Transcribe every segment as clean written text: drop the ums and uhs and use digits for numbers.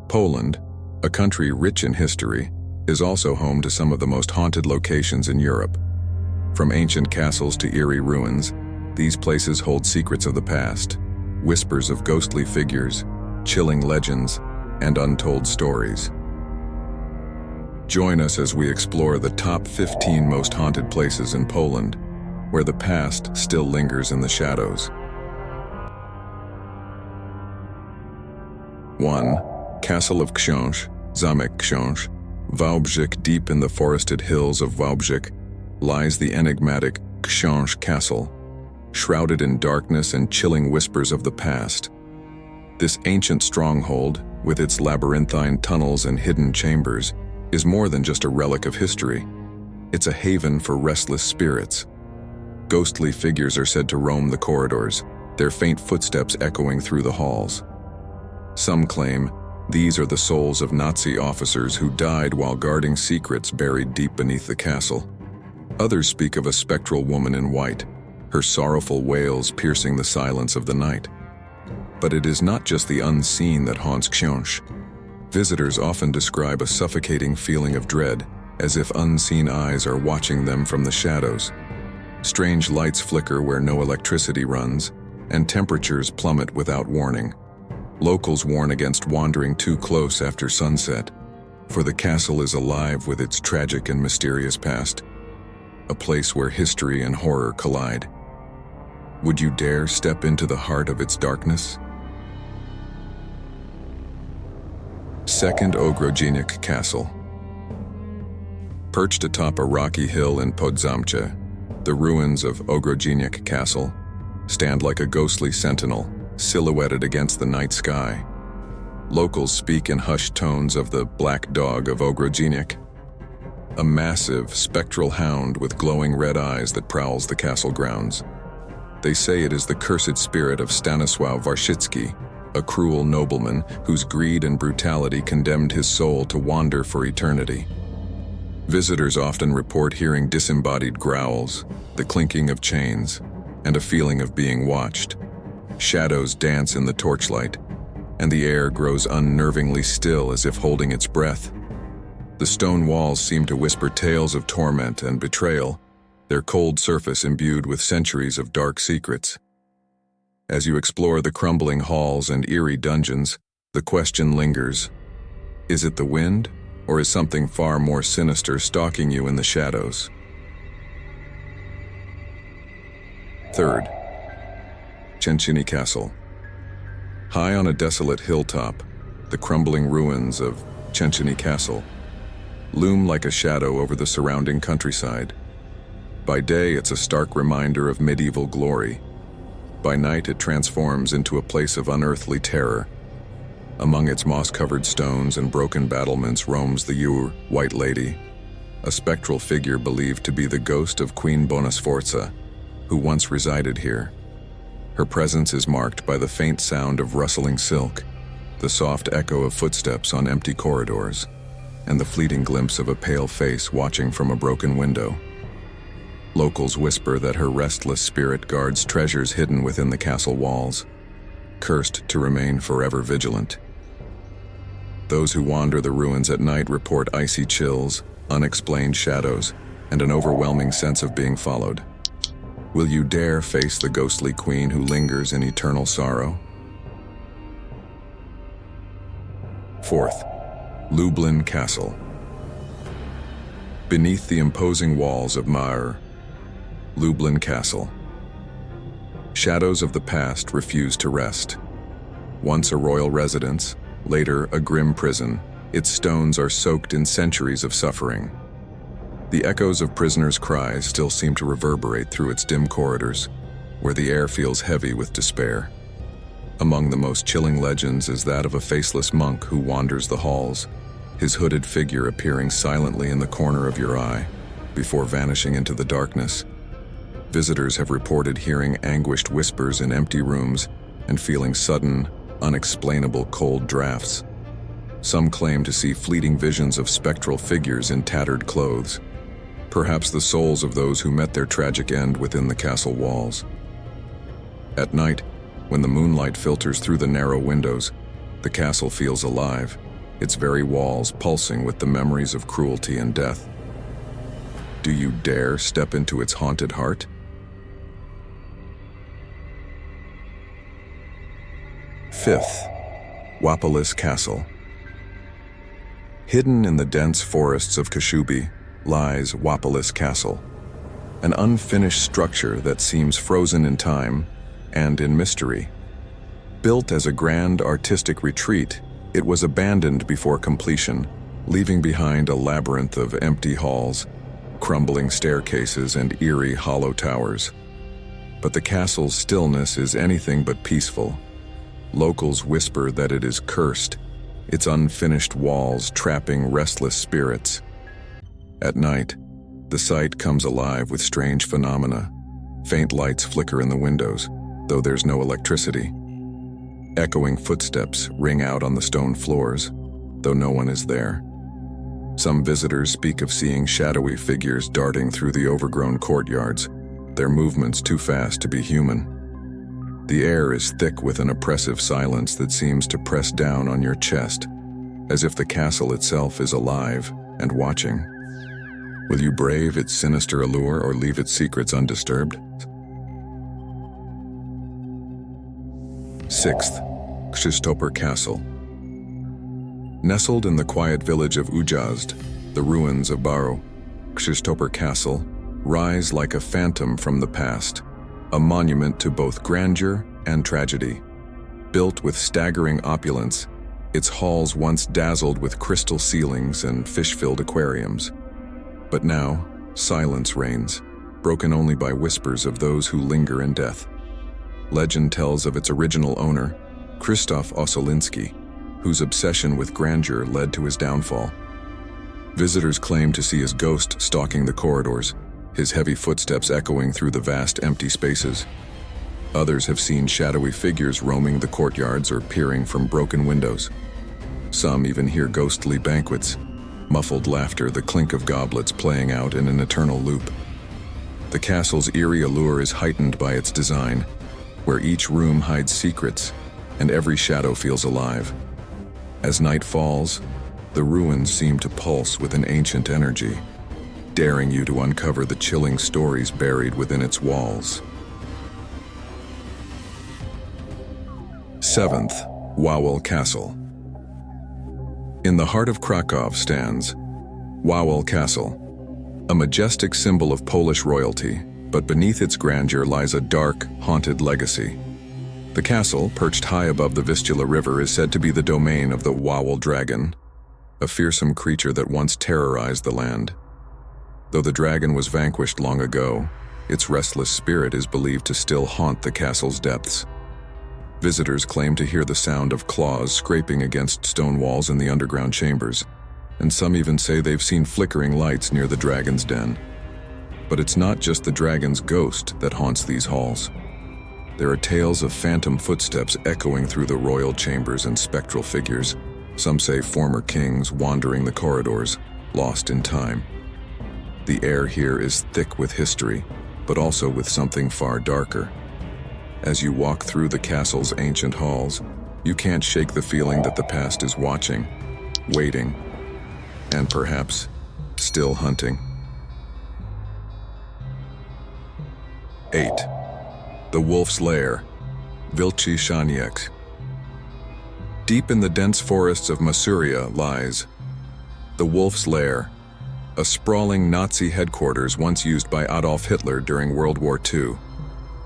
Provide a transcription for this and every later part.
Poland, a country rich in history, is also home to some of the most haunted locations in Europe. From ancient castles to eerie ruins, these places hold secrets of the past, whispers of ghostly figures, chilling legends, and untold stories. Join us as we explore the top 15 most haunted places in Poland, where the past still lingers in the shadows. 1. Castle of Książ, Zamek Książ. Wałbrzych. Deep in the forested hills of Wałbrzych lies the enigmatic Książ Castle, shrouded in darkness and chilling whispers of the past. This ancient stronghold, with its labyrinthine tunnels and hidden chambers, is more than just a relic of history. It's a haven for restless spirits. Ghostly figures are said to roam the corridors, their faint footsteps echoing through the halls. Some claim these are the souls of Nazi officers who died while guarding secrets buried deep beneath the castle. Others speak of a spectral woman in white, her sorrowful wails piercing the silence of the night. But it is not just the unseen that haunts Książ. Visitors often describe a suffocating feeling of dread, as if unseen eyes are watching them from the shadows. Strange lights flicker where no electricity runs, and temperatures plummet without warning. Locals warn against wandering too close after sunset, for the castle is alive with its tragic and mysterious past, a place where history and horror collide. Would you dare step into the heart of its darkness? 2nd Ogrodzieniec Castle. Perched atop a rocky hill in Podzamcze, the ruins of Ogrodzieniec Castle stand like a ghostly sentinel, silhouetted against the night sky. Locals speak in hushed tones of the Black Dog of Ogrodzieniec, a massive, spectral hound with glowing red eyes that prowls the castle grounds. They say it is the cursed spirit of Stanisław Warszycki, a cruel nobleman whose greed and brutality condemned his soul to wander for eternity. Visitors often report hearing disembodied growls, the clinking of chains, and a feeling of being watched. Shadows dance in the torchlight, and the air grows unnervingly still as if holding its breath. The stone walls seem to whisper tales of torment and betrayal, their cold surface imbued with centuries of dark secrets. As you explore the crumbling halls and eerie dungeons, the question lingers: is it the wind, or is something far more sinister stalking you in the shadows? 3rd. Chenini Castle. High on a desolate hilltop, the crumbling ruins of Chenini Castle loom like a shadow over the surrounding countryside. By day, it's a stark reminder of medieval glory. By night, it transforms into a place of unearthly terror. Among its moss-covered stones and broken battlements roams the White Lady, a spectral figure believed to be the ghost of Queen Bonasforza, who once resided here. Her presence is marked by the faint sound of rustling silk, the soft echo of footsteps on empty corridors, and the fleeting glimpse of a pale face watching from a broken window. Locals whisper that her restless spirit guards treasures hidden within the castle walls, cursed to remain forever vigilant. Those who wander the ruins at night report icy chills, unexplained shadows, and an overwhelming sense of being followed. Will you dare face the ghostly queen who lingers in eternal sorrow? 4th. Lublin Castle. Beneath the imposing walls of Lublin Castle, shadows of the past refuse to rest. Once a royal residence, later a grim prison, its stones are soaked in centuries of suffering. The echoes of prisoners' cries still seem to reverberate through its dim corridors, where the air feels heavy with despair. Among the most chilling legends is that of a faceless monk who wanders the halls, his hooded figure appearing silently in the corner of your eye, before vanishing into the darkness. Visitors have reported hearing anguished whispers in empty rooms and feeling sudden, unexplainable cold drafts. Some claim to see fleeting visions of spectral figures in tattered clothes, perhaps the souls of those who met their tragic end within the castle walls. At night, when the moonlight filters through the narrow windows, the castle feels alive, its very walls pulsing with the memories of cruelty and death. Do you dare step into its haunted heart? Fifth, Wapis Castle. Hidden in the dense forests of Szwiy lies Wapis Castle, an unfinished structure that seems frozen in time and in mystery. Built as a grand artistic retreat, it was abandoned before completion, leaving behind a labyrinth of empty halls, crumbling staircases, and eerie hollow towers. But the castle's stillness is anything but peaceful. Locals whisper that it is cursed, its unfinished walls trapping restless spirits. At night, the site comes alive with strange phenomena. Faint lights flicker in the windows, though there's no electricity. Echoing footsteps ring out on the stone floors, though no one is there. Some visitors speak of seeing shadowy figures darting through the overgrown courtyards, their movements too fast to be human. The air is thick with an oppressive silence that seems to press down on your chest, as if the castle itself is alive and watching. Will you brave its sinister allure or leave its secrets undisturbed? Sixth, Christoper Castle. Nestled in the quiet village of Ujazd, the ruins of Baro, Christoper Castle rise like a phantom from the past, a monument to both grandeur and tragedy. Built with staggering opulence, its halls once dazzled with crystal ceilings and fish-filled aquariums. But now, silence reigns, broken only by whispers of those who linger in death. Legend tells of its original owner, Krzysztof Ossoliński, whose obsession with grandeur led to his downfall. Visitors claim to see his ghost stalking the corridors, his heavy footsteps echoing through the vast empty spaces. Others have seen shadowy figures roaming the courtyards or peering from broken windows. Some even hear ghostly banquets, muffled laughter, the clink of goblets playing out in an eternal loop. The castle's eerie allure is heightened by its design, where each room hides secrets and every shadow feels alive. As night falls, the ruins seem to pulse with an ancient energy, daring you to uncover the chilling stories buried within its walls. Seventh, Wol Castle. In the heart of Krakow stands Wol Castle, a majestic symbol of Polish royalty, but beneath its grandeur lies a dark, haunted legacy. The castle, perched high above the Vistula River, is said to be the domain of the Wol dragon, a fearsome creature that once terrorized the land. Though the dragon was vanquished long ago, its restless spirit is believed to still haunt the castle's depths. Visitors claim to hear the sound of claws scraping against stone walls in the underground chambers, and some even say they've seen flickering lights near the dragon's den. But it's not just the dragon's ghost that haunts these halls. There are tales of phantom footsteps echoing through the royal chambers and spectral figures, some say former kings wandering the corridors, lost in time. The air here is thick with history, but also with something far darker. As you walk through the castle's ancient halls, you can't shake the feeling that the past is watching, waiting, and perhaps still hunting. 8. The Wolves Lair, Wilczy Szaniec. Deep in the dense forests of Masuria lies the Wolves Lair, a sprawling Nazi headquarters once used by Adolf Hitler during World War II.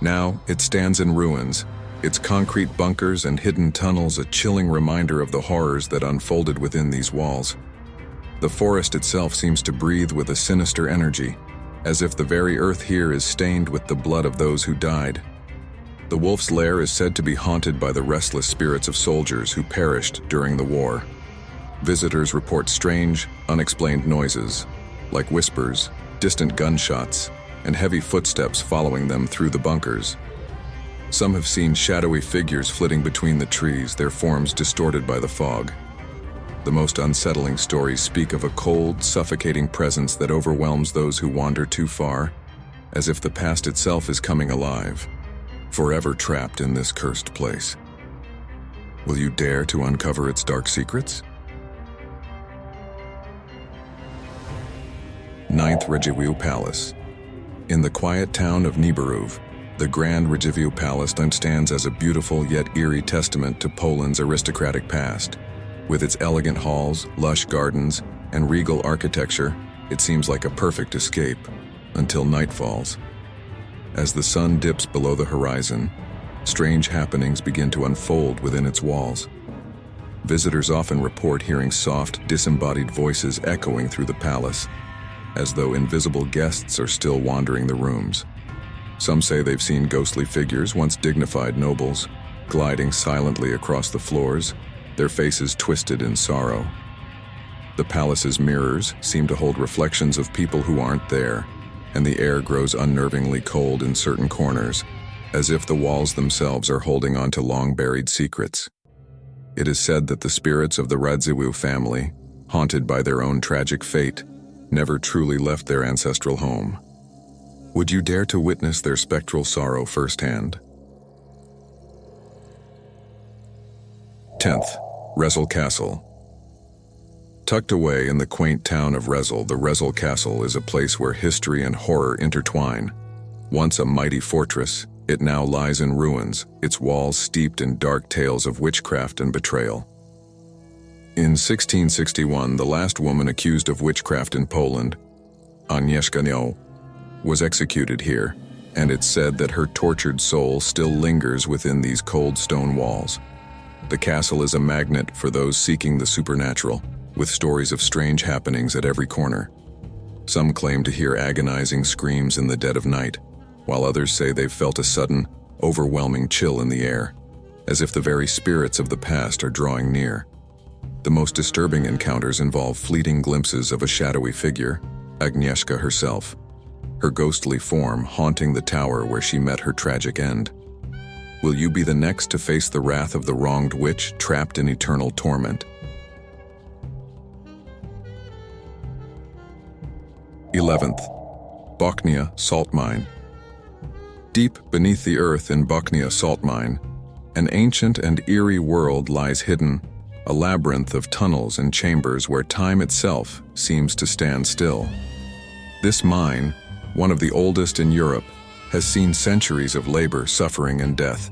Now it stands in ruins, its concrete bunkers and hidden tunnels a chilling reminder of the horrors that unfolded within these walls. The forest itself seems to breathe with a sinister energy, as if the very earth here is stained with the blood of those who died. The Wolves Lair is said to be haunted by the restless spirits of soldiers who perished during the war. Visitors report strange, unexplained noises, like whispers, distant gunshots, and heavy footsteps following them through the bunkers. Some have seen shadowy figures flitting between the trees, their forms distorted by the fog. The most unsettling stories speak of a cold, suffocating presence that overwhelms those who wander too far, as if the past itself is coming alive, forever trapped in this cursed place. Will you dare to uncover its dark secrets? Ninth Reiu Palace. In the quiet town of Nibiruv, the Grand Reiu Palace stands as a beautiful yet eerie testament to Poland's aristocratic past. With its elegant halls, lush gardens, and regal architecture, it seems like a perfect escape, until night falls. As the sun dips below the horizon, strange happenings begin to unfold within its walls. Visitors often report hearing soft, disembodied voices echoing through the palace, as though invisible guests are still wandering the rooms. Some say they've seen ghostly figures, once dignified nobles, gliding silently across the floors, their faces twisted in sorrow. The palace's mirrors seem to hold reflections of people who aren't there, and the air grows unnervingly cold in certain corners, as if the walls themselves are holding on to long-buried secrets. It is said that the spirits of the Reiu family, haunted by their own tragic fate, never truly left their ancestral home. Would you dare to witness their spectral sorrow firsthand? 10th, Resle Castle. Tucked away in the quaint town of Resle, the Resle Castle is a place where history and horror intertwine. Once a mighty fortress, it now lies in ruins, its walls steeped in dark tales of witchcraft and betrayal. In 1661, the last woman accused of witchcraft in Poland, Agnieszka, was executed here, and it's said that her tortured soul still lingers within these cold stone walls. The castle is a magnet for those seeking the supernatural, with stories of strange happenings at every corner. Some claim to hear agonizing screams in the dead of night, while others say they've felt a sudden, overwhelming chill in the air, as if the very spirits of the past are drawing near. The most disturbing encounters involve fleeting glimpses of a shadowy figure, Agnieszka herself, her ghostly form haunting the tower where she met her tragic end. Will you be the next to face the wrath of the wronged witch trapped in eternal torment? 11th, Bachia Salt Mine. Deep beneath the earth in Bachia Salt Mine, an ancient and eerie world lies hidden, a labyrinth of tunnels and chambers where time itself seems to stand still. This mine, one of the oldest in Europe, has seen centuries of labor, suffering, and death,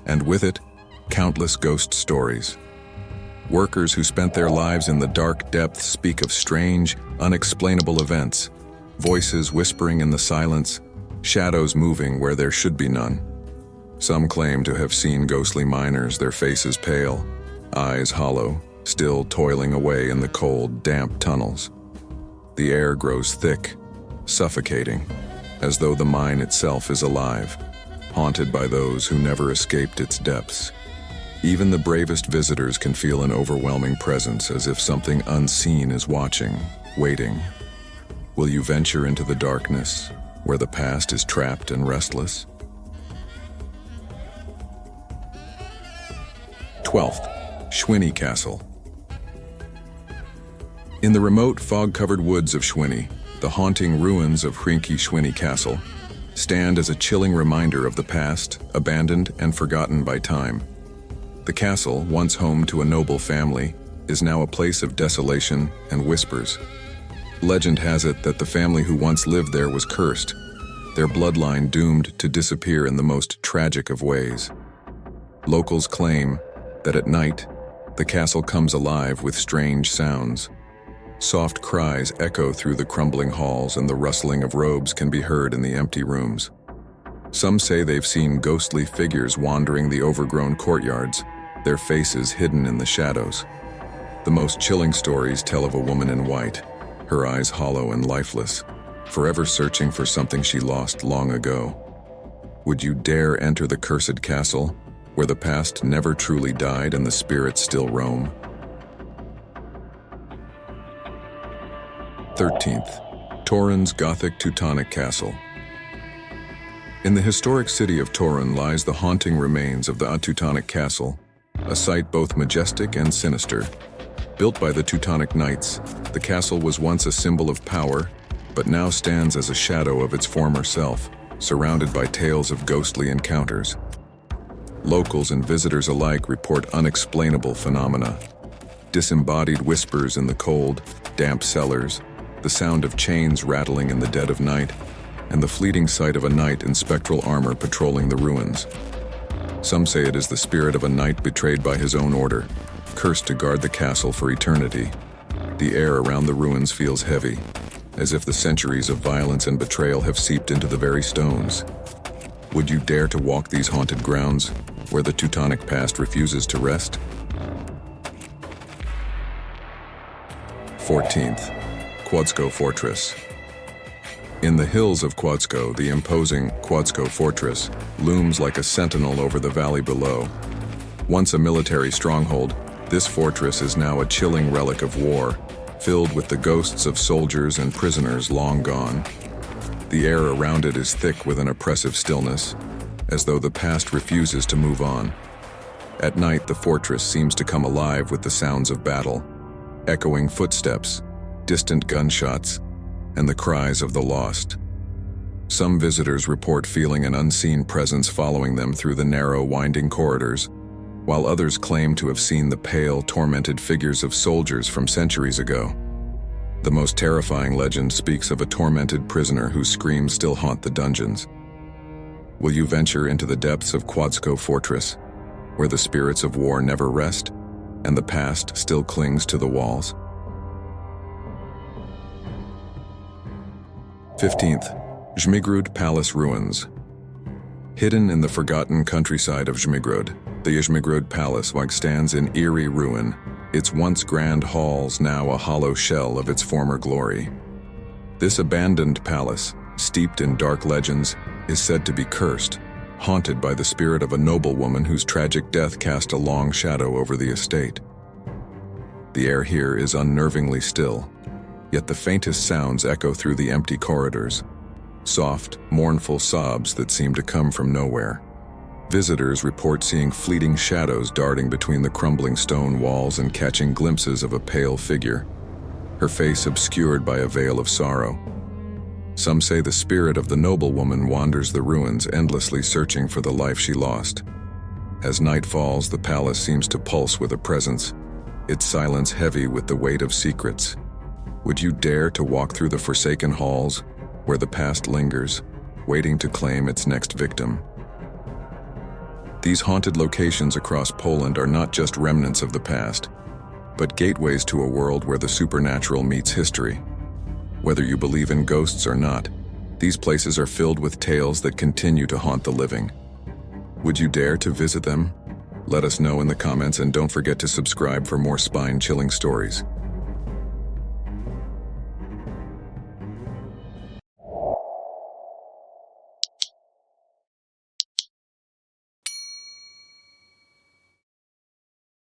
and with it, countless ghost stories. Workers who spent their lives in the dark depths speak of strange, unexplainable events, voices whispering in the silence, shadows moving where there should be none. Some claim to have seen ghostly miners, their faces pale, eyes hollow, still toiling away in the cold, damp tunnels. The air grows thick, suffocating, as though the mine itself is alive, haunted by those who never escaped its depths. Even the bravest visitors can feel an overwhelming presence, as if something unseen is watching, waiting. Will you venture into the darkness, where the past is trapped and restless? 12th, Szwiy Castle. In the remote, fog-covered woods of Szwiy, the haunting ruins of Szwiy Castle stand as a chilling reminder of the past, abandoned and forgotten by time. The castle, once home to a noble family, is now a place of desolation and whispers. Legend has it that the family who once lived there was cursed, their bloodline doomed to disappear in the most tragic of ways. Locals claim that at night, the castle comes alive with strange sounds. Soft cries echo through the crumbling halls, and the rustling of robes can be heard in the empty rooms. Some say they've seen ghostly figures wandering the overgrown courtyards, their faces hidden in the shadows. The most chilling stories tell of a woman in white, her eyes hollow and lifeless, forever searching for something she lost long ago. Would you dare enter the cursed castle, where the past never truly died and the spirits still roam? 13th, Torin's Gothic Tonic Castle. In the historic city of Torin lies the haunting remains of the Teutonic Castle, a site both majestic and sinister. Built by the Teutonic Knights, the castle was once a symbol of power, but now stands as a shadow of its former self, surrounded by tales of ghostly encounters. Locals and visitors alike report unexplainable phenomena. Disembodied whispers in the cold, damp cellars, the sound of chains rattling in the dead of night, and the fleeting sight of a knight in spectral armor patrolling the ruins. Some say it is the spirit of a knight betrayed by his own order, cursed to guard the castle for eternity. The air around the ruins feels heavy, as if the centuries of violence and betrayal have seeped into the very stones. Would you dare to walk these haunted grounds, where the Teutonic past refuses to rest? 14th, Quadra Fortress. In the hills of Quadra, the imposing Quadra Fortress looms like a sentinel over the valley below. Once a military stronghold, this fortress is now a chilling relic of war, filled with the ghosts of soldiers and prisoners long gone. The air around it is thick with an oppressive stillness, as though the past refuses to move on. At night, the fortress seems to come alive with the sounds of battle, echoing footsteps, distant gunshots, and the cries of the lost. Some visitors report feeling an unseen presence following them through the narrow, winding corridors, while others claim to have seen the pale, tormented figures of soldiers from centuries ago. The most terrifying legend speaks of a tormented prisoner whose screams still haunt the dungeons. Will you venture into the depths of Quadra Fortress, where the spirits of war never rest, and the past still clings to the walls? 15th, Szwiy Palace Ruins. Hidden in the forgotten countryside of Szwiy, the Szwiy Palace stands in eerie ruin, its once grand halls now a hollow shell of its former glory. This abandoned palace, steeped in dark legends, is said to be cursed, haunted by the spirit of a noblewoman whose tragic death cast a long shadow over the estate. The air here is unnervingly still, yet the faintest sounds echo through the empty corridors, soft, mournful sobs that seem to come from nowhere. Visitors report seeing fleeting shadows darting between the crumbling stone walls and catching glimpses of a pale figure, her face obscured by a veil of sorrow. Some say the spirit of the noblewoman wanders the ruins, endlessly searching for the life she lost. As night falls, the palace seems to pulse with a presence, its silence heavy with the weight of secrets. Would you dare to walk through the forsaken halls, where the past lingers, waiting to claim its next victim? These haunted locations across Poland are not just remnants of the past, but gateways to a world where the supernatural meets history. Whether you believe in ghosts or not, these places are filled with tales that continue to haunt the living. Would you dare to visit them? Let us know in the comments, and don't forget to subscribe for more spine-chilling stories.